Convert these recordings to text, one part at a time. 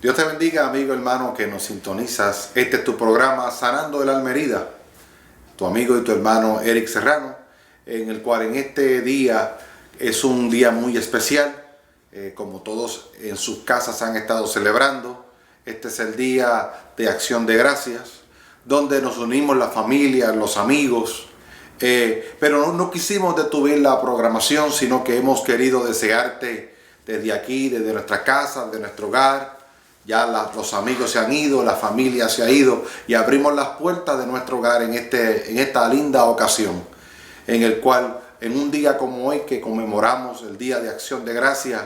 Dios te bendiga, amigo hermano que nos sintonizas. Este es tu programa Sanando el Alma Herida. Tu amigo y tu hermano Eric Serrano, en el cual en este día es un día muy especial, como todos en sus casas han estado celebrando. Este es el día de acción de gracias, donde nos unimos la familia, los amigos, pero no quisimos detener la programación, sino que hemos querido desearte desde aquí, desde nuestra casa, de nuestro hogar. Ya los amigos se han ido, la familia se ha ido y abrimos las puertas de nuestro hogar en esta linda ocasión, en el cual en un día como hoy que conmemoramos el Día de Acción de Gracias,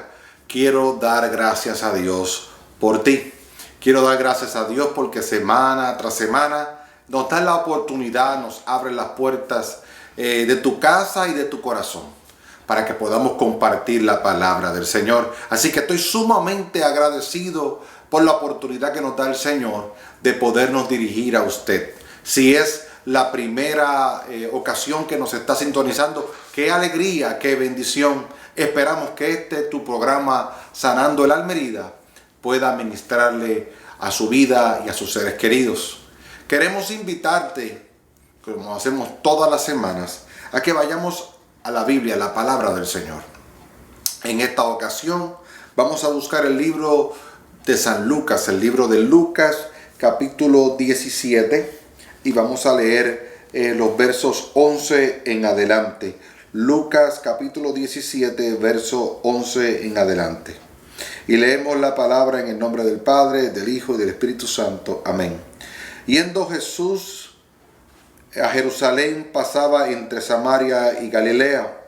quiero dar gracias a Dios por ti. Quiero dar gracias a Dios porque semana tras semana nos da la oportunidad, nos abre las puertas de tu casa y de tu corazón, para que podamos compartir la palabra del Señor. Así que estoy sumamente agradecido por la oportunidad que nos da el Señor de podernos dirigir a usted. Si es la primera ocasión que nos está sintonizando, qué alegría, qué bendición. Esperamos que tu programa Sanando el Alma Herida pueda ministrarle a su vida y a sus seres queridos. Queremos invitarte, como hacemos todas las semanas, a que vayamos a la Biblia, la palabra del Señor. En esta ocasión vamos a buscar el libro de San Lucas, el libro de Lucas, capítulo 17, y vamos a leer los versos 11 en adelante. Lucas, capítulo 17, verso 11 en adelante. Y leemos la palabra en el nombre del Padre, del Hijo y del Espíritu Santo. Amén. Yendo Jesús a Jerusalén, pasaba entre Samaria y Galilea.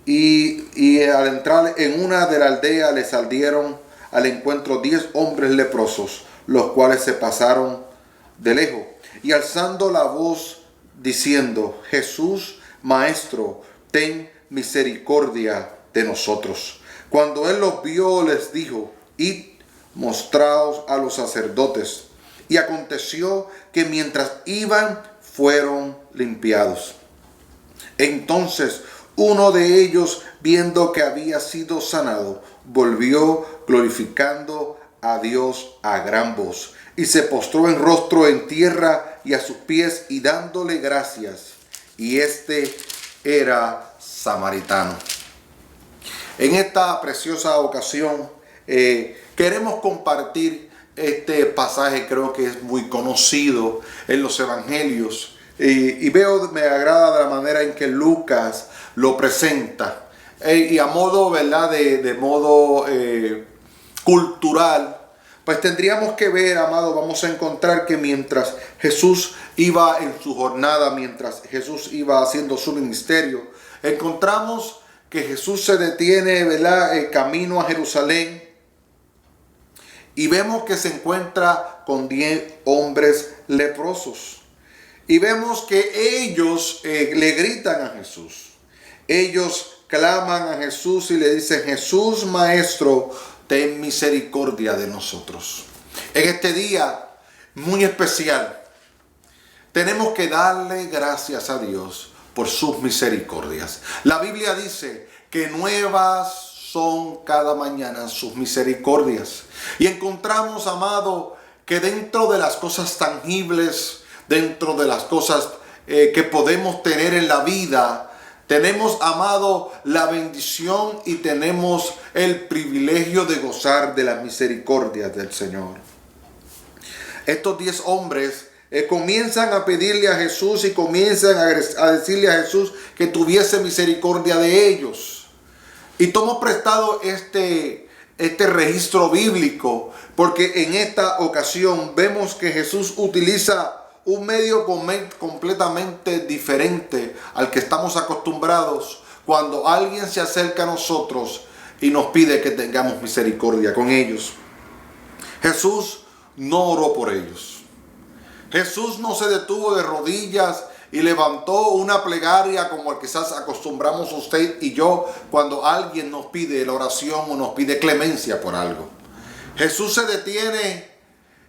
Y al entrar en una de las aldeas le salieron al encuentro 10 hombres leprosos, los cuales se pasaron de lejos, y alzando la voz diciendo: Jesús, Maestro, ten misericordia de nosotros. Cuando él los vio, les dijo: Id, mostraos a los sacerdotes. Y aconteció que mientras iban, fueron limpiados. Entonces uno de ellos, viendo que había sido sanado, volvió glorificando a Dios a gran voz, y se postró en rostro en tierra y a sus pies, y dándole gracias. Y este era samaritano. En esta preciosa ocasión queremos compartir este pasaje. Creo que es muy conocido en los evangelios, y me agrada de la manera en que Lucas lo presenta, y a modo, ¿verdad?, de modo cultural. Pues tendríamos que ver, amado, vamos a encontrar que mientras Jesús iba en su jornada, mientras Jesús iba haciendo su ministerio, encontramos que Jesús se detiene, ¿verdad?, camino a Jerusalén, y vemos que se encuentra con 10 hombres leprosos. Y vemos que ellos le gritan a Jesús. Ellos claman a Jesús y le dicen: Jesús, Maestro, ten misericordia de nosotros. En este día muy especial, tenemos que darle gracias a Dios por sus misericordias. La Biblia dice que nuevas son cada mañana sus misericordias. Y encontramos, amado, que dentro de las cosas tangibles, dentro de las cosas que podemos tener en la vida, tenemos, amado, la bendición y tenemos el privilegio de gozar de las misericordias del Señor. Estos 10 hombres comienzan a pedirle a Jesús y comienzan a decirle a Jesús que tuviese misericordia de ellos. Y tomo prestado este registro bíblico porque en esta ocasión vemos que Jesús utiliza un medio completamente diferente al que estamos acostumbrados cuando alguien se acerca a nosotros y nos pide que tengamos misericordia con ellos. Jesús no oró por ellos. Jesús no se detuvo de rodillas y levantó una plegaria como quizás acostumbramos usted y yo cuando alguien nos pide la oración o nos pide clemencia por algo. Jesús se detiene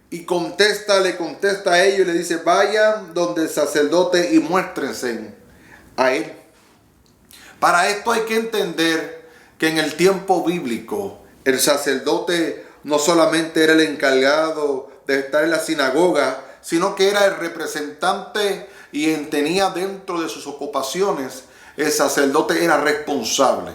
y le contesta a ellos y le dice: vayan donde el sacerdote y muéstrense a él. Para esto hay que entender que en el tiempo bíblico el sacerdote no solamente era el encargado de estar en la sinagoga, sino que era el representante y tenía dentro de sus ocupaciones, el sacerdote era responsable,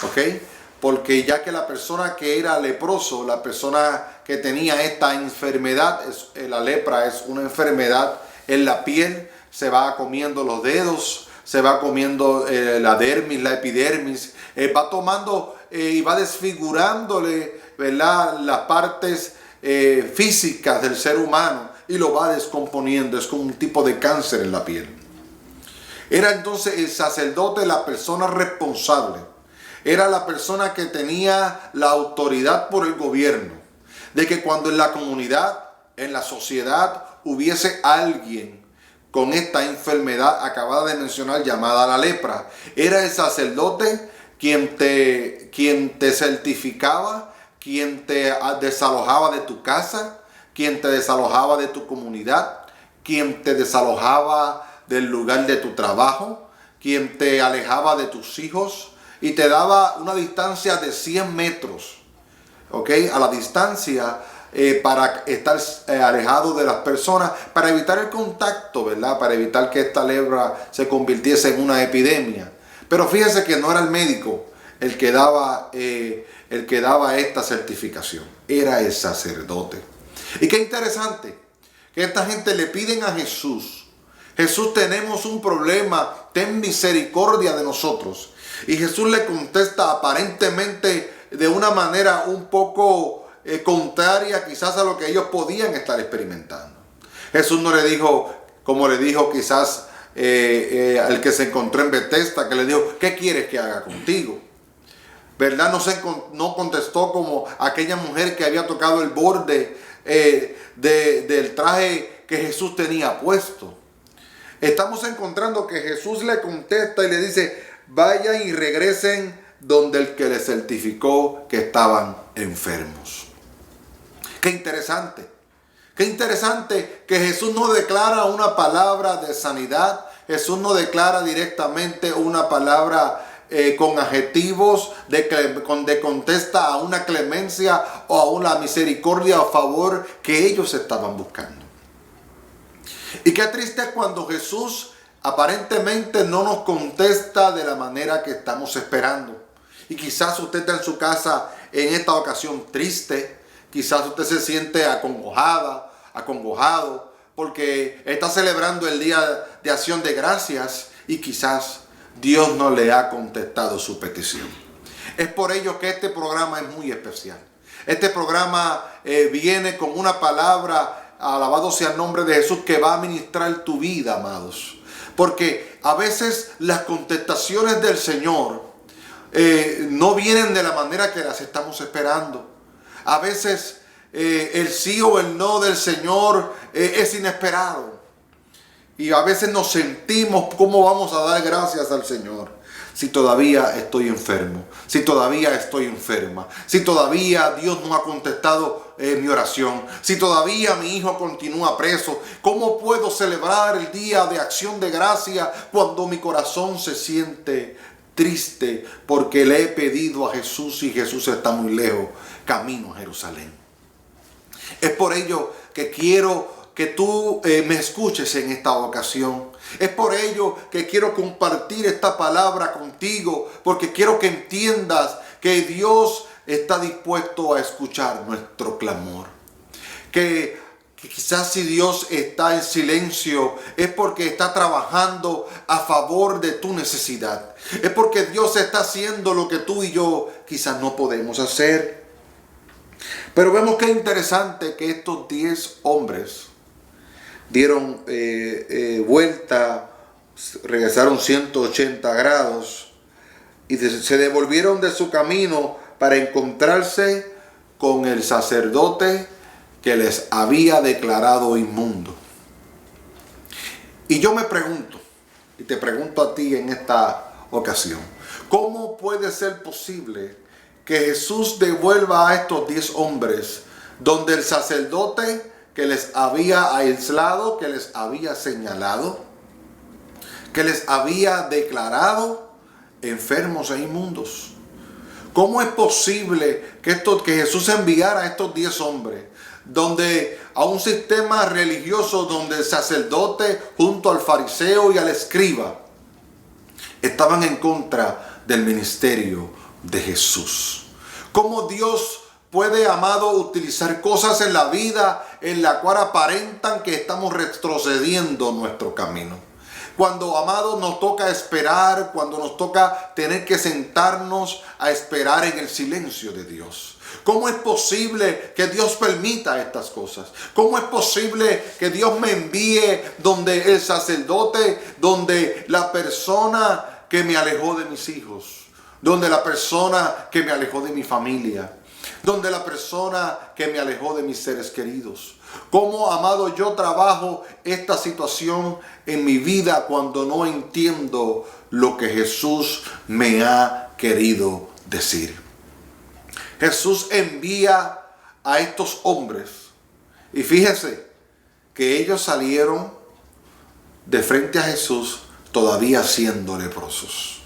¿ok? Porque ya que la persona que era leproso, la persona que tenía esta enfermedad, la lepra es una enfermedad en la piel, se va comiendo los dedos, se va comiendo la dermis, la epidermis, va tomando y va desfigurándole, ¿verdad?, las partes físicas del ser humano y lo va descomponiendo. Es como un tipo de cáncer en la piel. Era entonces el sacerdote la persona responsable. Era la persona que tenía la autoridad por el gobierno. De que cuando en la comunidad, en la sociedad, hubiese alguien con esta enfermedad acabada de mencionar llamada la lepra, era el sacerdote quien te certificaba, quien te desalojaba de tu casa, quien te desalojaba de tu comunidad, quien te desalojaba del lugar de tu trabajo, quien te alejaba de tus hijos y te daba una distancia de 100 metros, ¿ok? A la distancia para estar alejado de las personas, para evitar el contacto, ¿verdad? Para evitar que esta lepra se convirtiese en una epidemia. Pero fíjese que no era el médico el que daba esta certificación, era el sacerdote. Y qué interesante que esta gente le piden a Jesús: Jesús, tenemos un problema, ten misericordia de nosotros. Y Jesús le contesta aparentemente de una manera un poco contraria quizás a lo que ellos podían estar experimentando. Jesús no le dijo, como le dijo quizás al que se encontró en Betesda, que le dijo: ¿qué quieres que haga contigo? ¿Verdad? No contestó como aquella mujer que había tocado el borde del traje que Jesús tenía puesto. Estamos encontrando que Jesús le contesta y le dice: vayan y regresen donde el que les certificó que estaban enfermos. Qué interesante. Qué interesante que Jesús no declara una palabra de sanidad. Jesús no declara directamente una palabra con adjetivos de contesta a una clemencia o a una misericordia o favor que ellos estaban buscando. Y qué triste es cuando Jesús aparentemente no nos contesta de la manera que estamos esperando. Y quizás usted está en su casa en esta ocasión triste. Quizás usted se siente acongojado, porque está celebrando el Día de Acción de Gracias y quizás Dios no le ha contestado su petición. Es por ello que este programa es muy especial. Este programa viene con una palabra, alabado sea el nombre de Jesús, que va a ministrar tu vida, amados. Porque a veces las contestaciones del Señor no vienen de la manera que las estamos esperando. A veces el sí o el no del Señor es inesperado. Y a veces nos sentimos: ¿cómo vamos a dar gracias al Señor si todavía estoy enfermo? Si todavía estoy enferma. Si todavía Dios no ha contestado mi oración. Si todavía mi hijo continúa preso. ¿Cómo puedo celebrar el Día de Acción de Gracia cuando mi corazón se siente triste porque le he pedido a Jesús y Jesús está muy lejos, camino a Jerusalén? Es por ello que quiero que tú me escuches en esta ocasión. Es por ello que quiero compartir esta palabra contigo, porque quiero que entiendas que Dios está dispuesto a escuchar nuestro clamor. Que quizás si Dios está en silencio es porque está trabajando a favor de tu necesidad. Es porque Dios está haciendo lo que tú y yo quizás no podemos hacer. Pero vemos que es interesante que estos 10 hombres dieron vuelta, regresaron 180 grados y se devolvieron de su camino para encontrarse con el sacerdote que les había declarado inmundo. Y yo me pregunto, y te pregunto a ti en esta ocasión: ¿cómo puede ser posible que Jesús devuelva a estos 10 hombres donde el sacerdote que les había aislado, que les había señalado, que les había declarado enfermos e inmundos? ¿Cómo es posible que Jesús enviara a estos 10 hombres a un sistema religioso donde el sacerdote junto al fariseo y al escriba estaban en contra del ministerio de Jesús? ¿Cómo Dios puede, amado, utilizar cosas en la vida en la cual aparentan que estamos retrocediendo nuestro camino? Cuando, amado, nos toca esperar, cuando nos toca tener que sentarnos a esperar en el silencio de Dios. ¿Cómo es posible que Dios permita estas cosas? ¿Cómo es posible que Dios me envíe donde el sacerdote, donde la persona que me alejó de mis hijos, donde la persona que me alejó de mi familia, donde la persona que me alejó de mis seres queridos? ¿Cómo, amado, yo trabajo esta situación en mi vida cuando no entiendo lo que Jesús me ha querido decir? Jesús envía a estos hombres y fíjese que ellos salieron de frente a Jesús todavía siendo leprosos.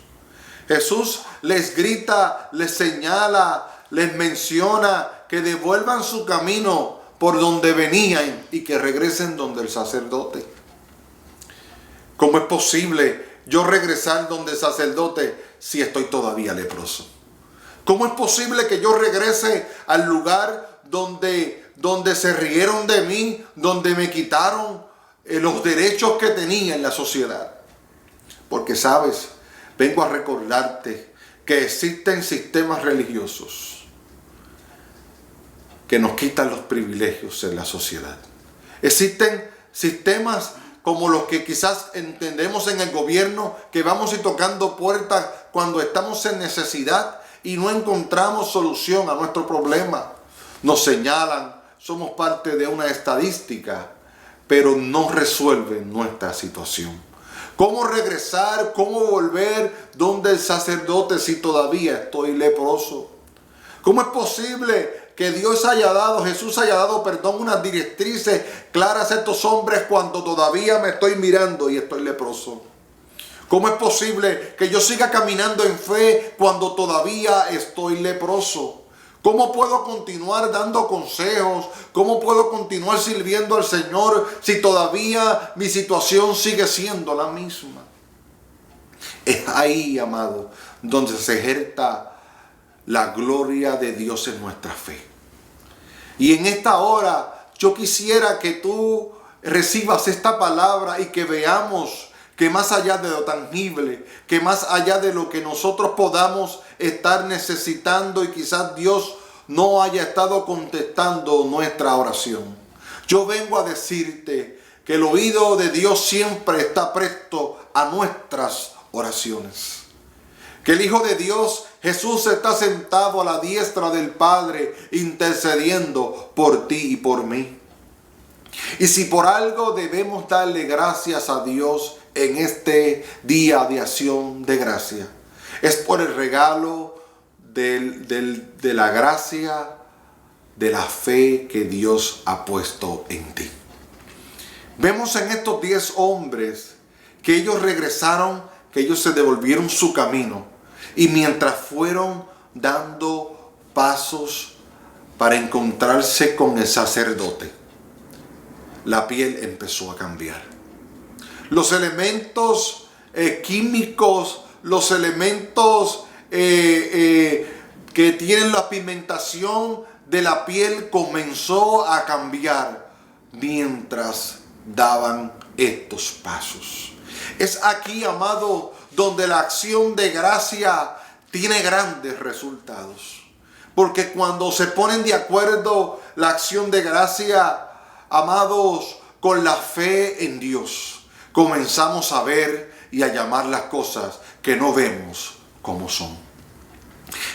Jesús les grita, les señala, les menciona que devuelvan su camino por donde venían y que regresen donde el sacerdote. ¿Cómo es posible yo regresar donde el sacerdote si estoy todavía leproso? ¿Cómo es posible que yo regrese al lugar donde se rieron de mí, donde me quitaron los derechos que tenía en la sociedad? Porque, ¿sabes? Vengo a recordarte que existen sistemas religiosos que nos quitan los privilegios en la sociedad. Existen sistemas como los que quizás entendemos en el gobierno, que vamos y tocando puertas cuando estamos en necesidad y no encontramos solución a nuestro problema. Nos señalan, somos parte de una estadística, pero no resuelven nuestra situación. ¿Cómo regresar? ¿Cómo volver donde el sacerdote si todavía estoy leproso? ¿Cómo es posible que Jesús haya dado unas directrices claras a estos hombres cuando todavía me estoy mirando y estoy leproso? ¿Cómo es posible que yo siga caminando en fe cuando todavía estoy leproso? ¿Cómo puedo continuar dando consejos? ¿Cómo puedo continuar sirviendo al Señor si todavía mi situación sigue siendo la misma? Es ahí, amado, donde se ejerce la gloria de Dios en nuestra fe. Y en esta hora yo quisiera que tú recibas esta palabra y que veamos que más allá de lo tangible, que más allá de lo que nosotros podamos estar necesitando y quizás Dios no haya estado contestando nuestra oración. Yo vengo a decirte que el oído de Dios siempre está presto a nuestras oraciones. Que el Hijo de Dios, Jesús, está sentado a la diestra del Padre intercediendo por ti y por mí. Y si por algo debemos darle gracias a Dios en este día de acción de gracia, es por el regalo de la gracia, de la fe que Dios ha puesto en ti. Vemos en estos 10 hombres que ellos regresaron, que ellos se devolvieron su camino, y mientras fueron dando pasos para encontrarse con el sacerdote, la piel empezó a cambiar. Los elementos químicos, los elementos que tienen la pigmentación de la piel comenzó a cambiar mientras daban estos pasos. Es aquí, amado, donde la acción de gracia tiene grandes resultados. Porque cuando se ponen de acuerdo la acción de gracia, amados, con la fe en Dios, comenzamos a ver y a llamar las cosas que no vemos como son.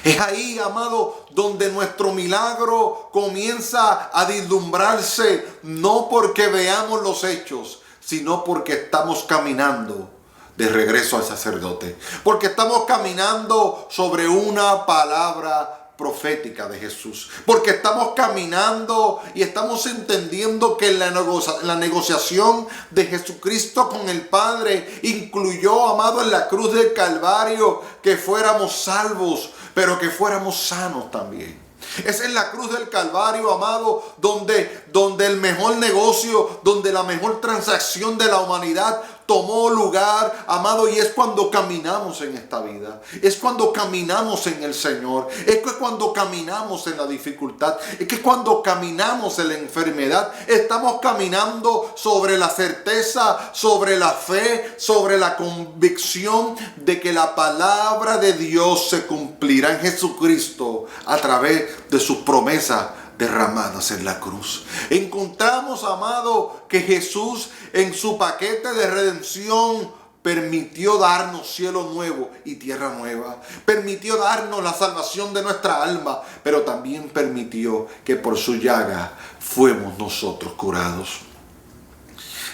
Es ahí, amado, donde nuestro milagro comienza a vislumbrarse, no porque veamos los hechos, sino porque estamos caminando de regreso al sacerdote. Porque estamos caminando sobre una palabra profética de Jesús, porque estamos caminando y estamos entendiendo que la negociación de Jesucristo con el Padre incluyó, amado, en la cruz del Calvario que fuéramos salvos, pero que fuéramos sanos también. Es en la cruz del Calvario, amado, donde el mejor negocio, donde la mejor transacción de la humanidad tomó lugar, amado, y es cuando caminamos en esta vida. Es cuando caminamos en el Señor. Es que cuando caminamos en la dificultad. Es que cuando caminamos en la enfermedad. Estamos caminando sobre la certeza, sobre la fe, sobre la convicción de que la palabra de Dios se cumplirá en Jesucristo a través de sus promesas derramadas en la cruz. Encontramos, amado, que Jesús en su paquete de redención permitió darnos cielo nuevo y tierra nueva. Permitió darnos la salvación de nuestra alma, pero también permitió que por su llaga fuemos nosotros curados.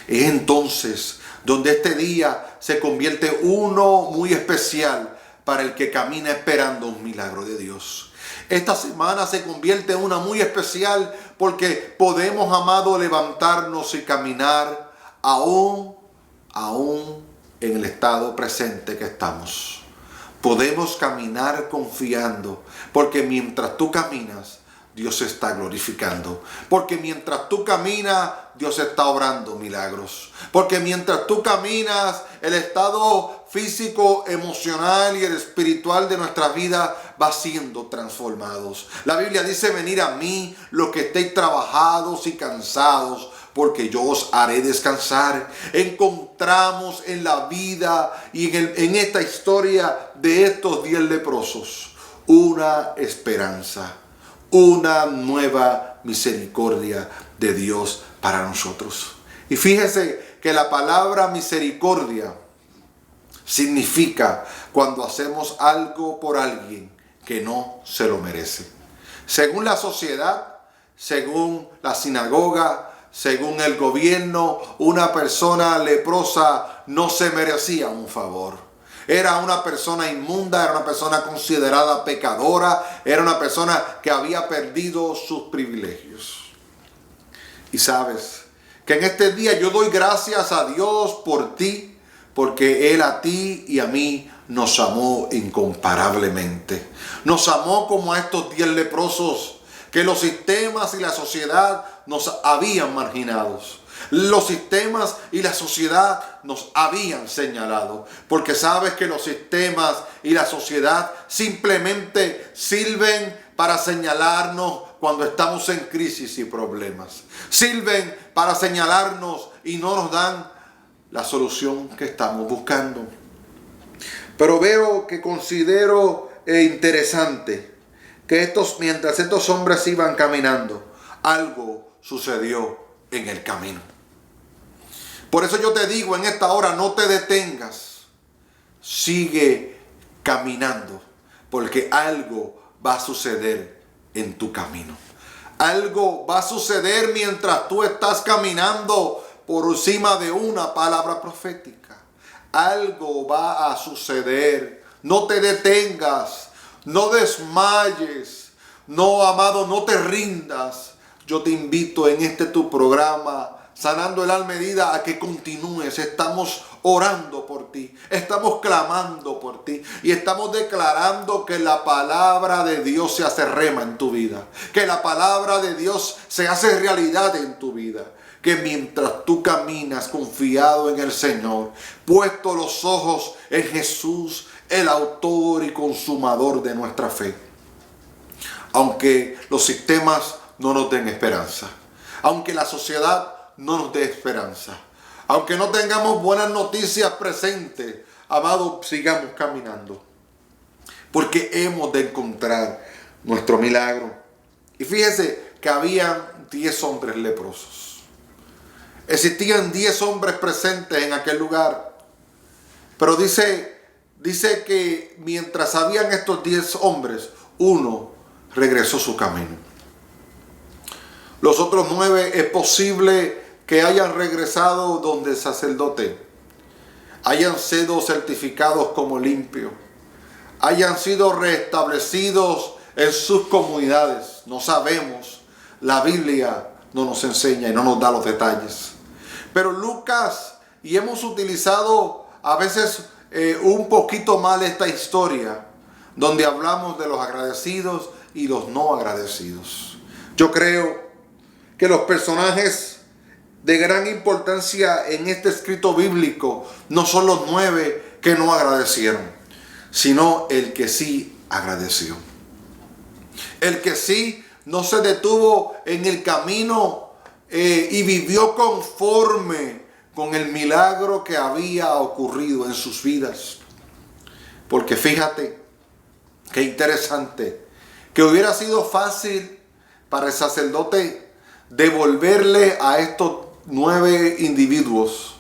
Es entonces donde este día se convierte uno muy especial para el que camina esperando un milagro de Dios. Esta semana se convierte en una muy especial porque podemos, amado, levantarnos y caminar aún en el estado presente que estamos. Podemos caminar confiando porque mientras tú caminas, Dios se está glorificando. Porque mientras tú caminas, Dios está obrando milagros. Porque mientras tú caminas, el estado físico, emocional y el espiritual de nuestra vida va siendo transformados. La Biblia dice: venid a mí los que estéis trabajados y cansados, porque yo os haré descansar. Encontramos en la vida y en esta historia de estos 10 leprosos una esperanza, una nueva misericordia de Dios para nosotros. Y fíjese que la palabra misericordia significa cuando hacemos algo por alguien que no se lo merece. Según la sociedad, según la sinagoga, según el gobierno, una persona leprosa no se merecía un favor. Era una persona inmunda, era una persona considerada pecadora, era una persona que había perdido sus privilegios. Y sabes que en este día yo doy gracias a Dios por ti, porque Él a ti y a mí nos amó incomparablemente. Nos amó como a estos 10 leprosos que los sistemas y la sociedad nos habían marginados. Los sistemas y la sociedad nos habían señalado. Porque sabes que los sistemas y la sociedad simplemente sirven para señalarnos cuando estamos en crisis y problemas. Sirven para señalarnos y no nos dan la solución que estamos buscando. Pero considero interesante que mientras estos hombres iban caminando, algo sucedió en el camino. Por eso yo te digo en esta hora, no te detengas, sigue caminando, porque algo va a suceder en tu camino. Algo va a suceder mientras tú estás caminando por encima de una palabra profética. Algo va a suceder. No te detengas, no desmayes, no, amado, no te rindas. Yo te invito en tu programa, Sanando el Alma Herida, a que continúes. Estamos orando por ti, estamos clamando por ti y estamos declarando que la palabra de Dios se hace rema en tu vida, que la palabra de Dios se hace realidad en tu vida. Que mientras tú caminas confiado en el Señor, puesto los ojos en Jesús, el autor y consumador de nuestra fe, aunque los sistemas no nos den esperanza, aunque la sociedad no nos dé esperanza, aunque no tengamos buenas noticias presentes, amado, sigamos caminando, porque hemos de encontrar nuestro milagro. Y fíjese que habían 10 hombres leprosos. Existían 10 hombres presentes en aquel lugar. Pero dice que mientras habían estos 10 hombres, uno regresó su camino. Los otros 9 es posible que hayan regresado donde el sacerdote, hayan sido certificados como limpios, hayan sido restablecidos en sus comunidades. No sabemos, la Biblia no nos enseña y no nos da los detalles. Pero Lucas, y hemos utilizado a veces un poquito mal esta historia, donde hablamos de los agradecidos y los no agradecidos. Yo creo que los personajes de gran importancia en este escrito bíblico no son los 9 que no agradecieron, sino el que sí agradeció. El que sí no se detuvo en el camino y vivió conforme con el milagro que había ocurrido en sus vidas. Porque fíjate, qué interesante, que hubiera sido fácil para el sacerdote devolverle a estos 9 individuos,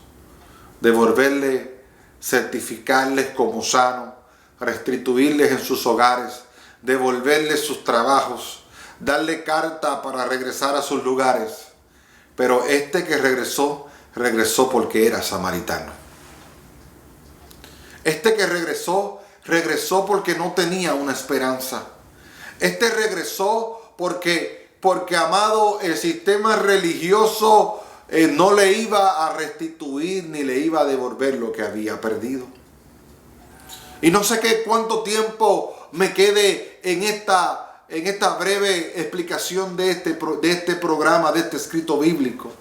certificarles como sanos, restituirles en sus hogares, devolverles sus trabajos, darle carta para regresar a sus lugares. Pero este que regresó porque era samaritano. Este que regresó porque no tenía una esperanza. Este regresó porque amado, el sistema religioso no le iba a restituir ni le iba a devolver lo que había perdido. Y no sé cuánto tiempo me quede en esta breve explicación de este programa, de este escrito bíblico.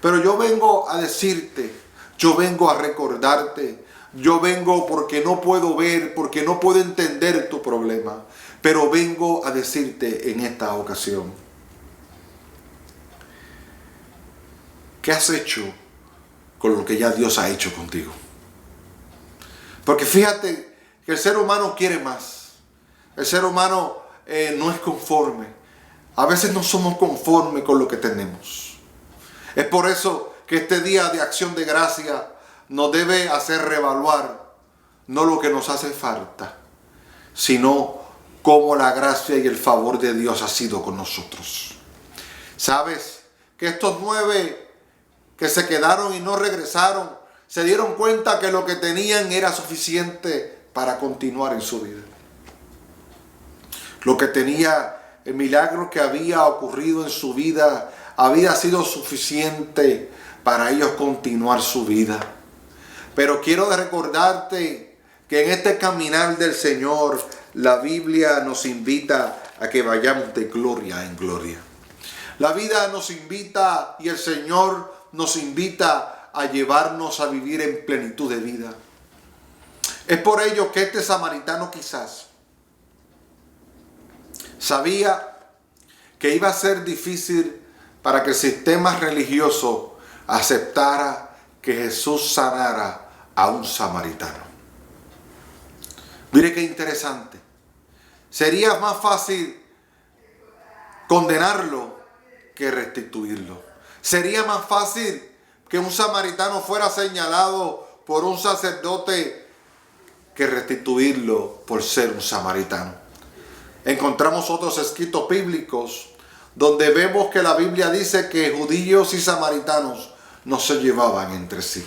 Pero yo vengo a decirte, yo vengo a recordarte, yo vengo porque no puedo ver, porque no puedo entender tu problema, pero vengo a decirte en esta ocasión, ¿qué has hecho con lo que ya Dios ha hecho contigo? Porque fíjate que el ser humano quiere más. El ser humano no es conforme. A veces no somos conformes con lo que tenemos. Es por eso que este día de acción de gracia nos debe hacer reevaluar no lo que nos hace falta, sino cómo la gracia y el favor de Dios ha sido con nosotros. ¿Sabes? Que estos 9 que se quedaron y no regresaron, se dieron cuenta que lo que tenían era suficiente para continuar en su vida. Lo que tenía, el milagro que había ocurrido en su vida, había sido suficiente para ellos continuar su vida. Pero quiero recordarte que en este caminar del Señor, la Biblia nos invita a que vayamos de gloria en gloria. La vida nos invita y el Señor nos invita a llevarnos a vivir en plenitud de vida. Es por ello que este samaritano quizás sabía que iba a ser difícil para que el sistema religioso aceptara que Jesús sanara a un samaritano. Mire qué interesante. Sería más fácil condenarlo que restituirlo. Sería más fácil que un samaritano fuera señalado por un sacerdote que restituirlo por ser un samaritano. Encontramos otros escritos bíblicos donde vemos que la Biblia dice que judíos y samaritanos no se llevaban entre sí.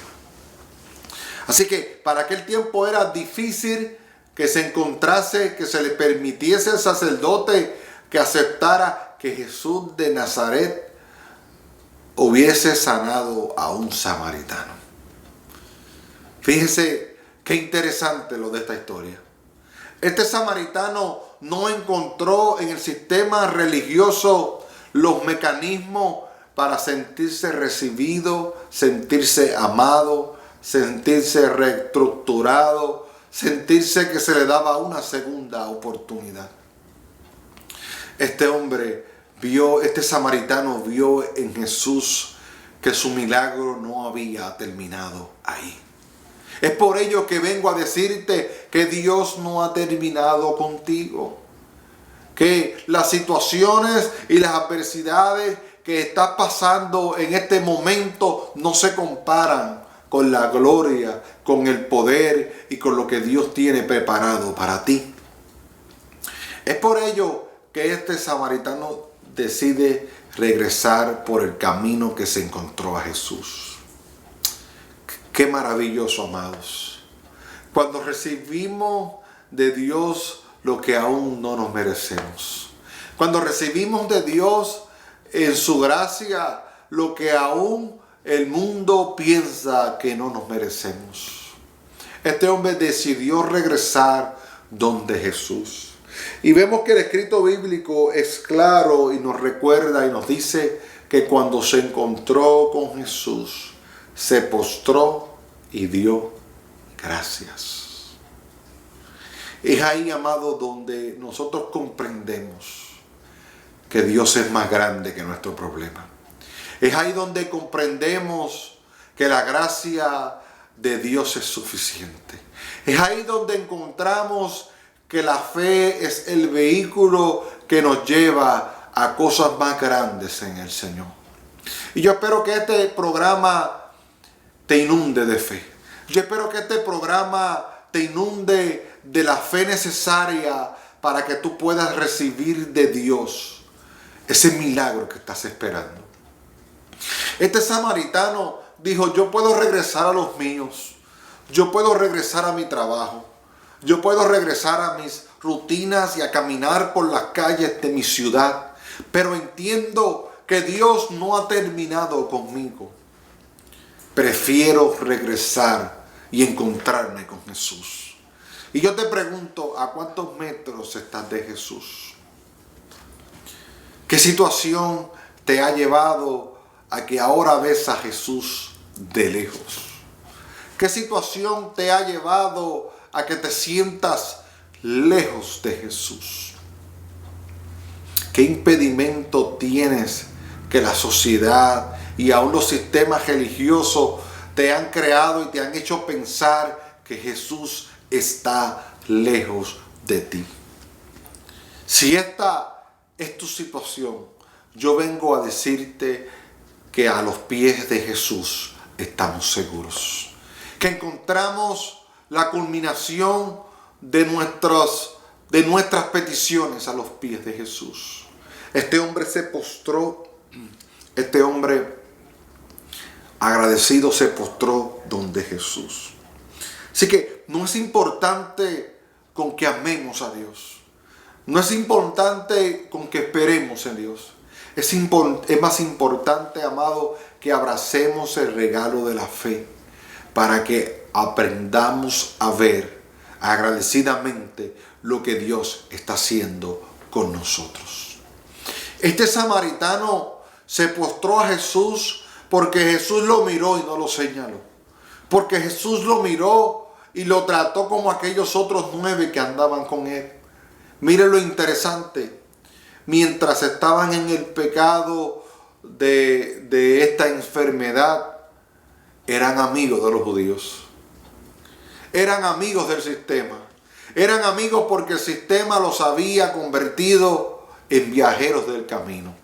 Así que para aquel tiempo era difícil que se encontrase, que se le permitiese al sacerdote que aceptara que Jesús de Nazaret hubiese sanado a un samaritano. Fíjese qué interesante lo de esta historia. Este samaritano no encontró en el sistema religioso los mecanismos para sentirse recibido, sentirse amado, sentirse reestructurado, sentirse que se le daba una segunda oportunidad. Este samaritano vio en Jesús que su milagro no había terminado ahí. Es por ello que vengo a decirte que Dios no ha terminado contigo. Que las situaciones y las adversidades que estás pasando en este momento no se comparan con la gloria, con el poder y con lo que Dios tiene preparado para ti. Es por ello que este samaritano decide regresar por el camino que se encontró a Jesús. Qué maravilloso, amados. Cuando recibimos de Dios lo que aún no nos merecemos. Cuando recibimos de Dios en su gracia lo que aún el mundo piensa que no nos merecemos. Este hombre decidió regresar donde Jesús. Y vemos que el escrito bíblico es claro y nos recuerda y nos dice que cuando se encontró con Jesús, se postró y dio gracias. Es ahí, amado, donde nosotros comprendemos que Dios es más grande que nuestro problema. Es ahí donde comprendemos que la gracia de Dios es suficiente. Es ahí donde encontramos que la fe es el vehículo que nos lleva a cosas más grandes en el Señor. Y yo espero que este programa te inunde de fe. Yo espero que este programa te inunde de la fe necesaria para que tú puedas recibir de Dios ese milagro que estás esperando. Este samaritano dijo: yo puedo regresar a los míos, yo puedo regresar a mi trabajo, yo puedo regresar a mis rutinas y a caminar por las calles de mi ciudad, pero entiendo que Dios no ha terminado conmigo. Prefiero regresar y encontrarme con Jesús. Y yo te pregunto, ¿a cuántos metros estás de Jesús? ¿Qué situación te ha llevado a que ahora ves a Jesús de lejos? ¿Qué situación te ha llevado a que te sientas lejos de Jesús? ¿Qué impedimento tienes que la sociedad y aún los sistemas religiosos te han creado y te han hecho pensar que Jesús está lejos de ti? Si esta es tu situación, yo vengo a decirte que a los pies de Jesús estamos seguros, que encontramos la culminación de nuestras peticiones a los pies de Jesús. Este hombre se postró, este hombre agradecido se postró donde Jesús. Así que no es importante con que amemos a Dios. No es importante con que esperemos en Dios. Es más importante, amado, que abracemos el regalo de la fe para que aprendamos a ver agradecidamente lo que Dios está haciendo con nosotros. Este samaritano se postró a Jesús porque Jesús lo miró y no lo señaló. Porque Jesús lo miró y lo trató como aquellos otros 9 que andaban con él. Mire lo interesante. Mientras estaban en el pecado de esta enfermedad, eran amigos de los judíos. Eran amigos del sistema. Eran amigos porque el sistema los había convertido en viajeros del camino.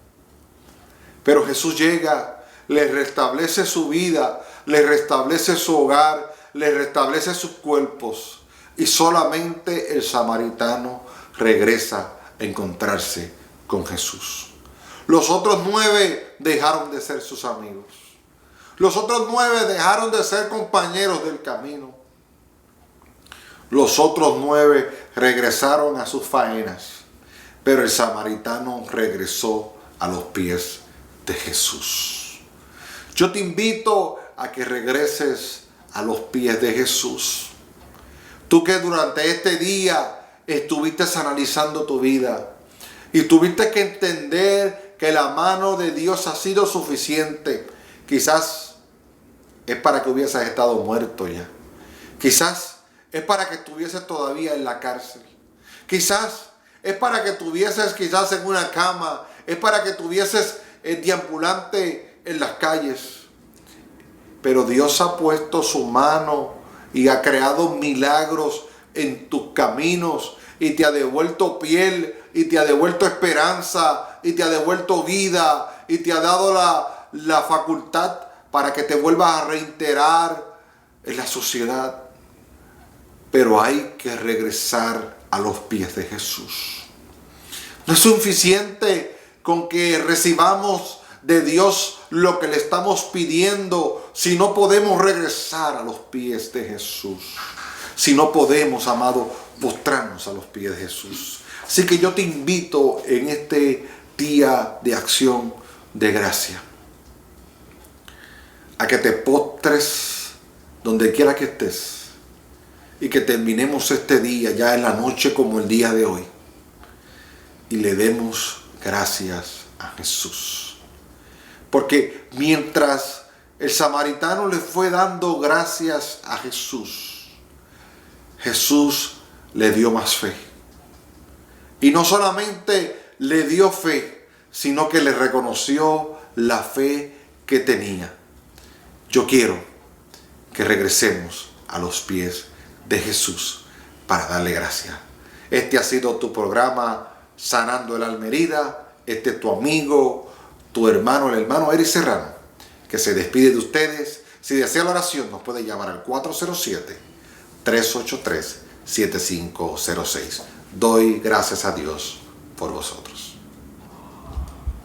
Pero Jesús llega, les restablece su vida, les restablece su hogar, les restablece sus cuerpos. Y solamente el samaritano regresa a encontrarse con Jesús. Los otros 9 dejaron de ser sus amigos. Los otros 9 dejaron de ser compañeros del camino. Los otros 9 regresaron a sus faenas, pero el samaritano regresó a los pies de Jesús. Yo te invito a que regreses a los pies de Jesús. Tú que durante este día estuviste analizando tu vida y tuviste que entender que la mano de Dios ha sido suficiente. Quizás es para que hubieses estado muerto ya. Quizás es para que estuvieses todavía en la cárcel. Quizás es para que estuvieses quizás en una cama. Es para que estuvieses deambulante en las calles. Pero Dios ha puesto su mano y ha creado milagros en tus caminos y te ha devuelto piel y te ha devuelto esperanza y te ha devuelto vida y te ha dado la facultad para que te vuelvas a reintegrar en la sociedad. Pero hay que regresar a los pies de Jesús. No es suficiente con que recibamos de Dios lo que le estamos pidiendo si no podemos regresar a los pies de Jesús. si no podemos, amado, postrarnos a los pies de Jesús. Así que yo te invito en este día de acción de gracia a que te postres donde quiera que estés y que terminemos este día ya en la noche como el día de hoy y le demos gracias a Jesús. Porque mientras el samaritano le fue dando gracias a Jesús, Jesús le dio más fe. Y no solamente le dio fe, sino que le reconoció la fe que tenía. Yo quiero que regresemos a los pies de Jesús para darle gracias. Este ha sido tu programa Sanando el Alma Herida. Este es tu amigo, tu hermano, el hermano Eric Serrano, que se despide de ustedes. Si desea la oración, nos puede llamar al 407-383-7506. Doy gracias a Dios por vosotros.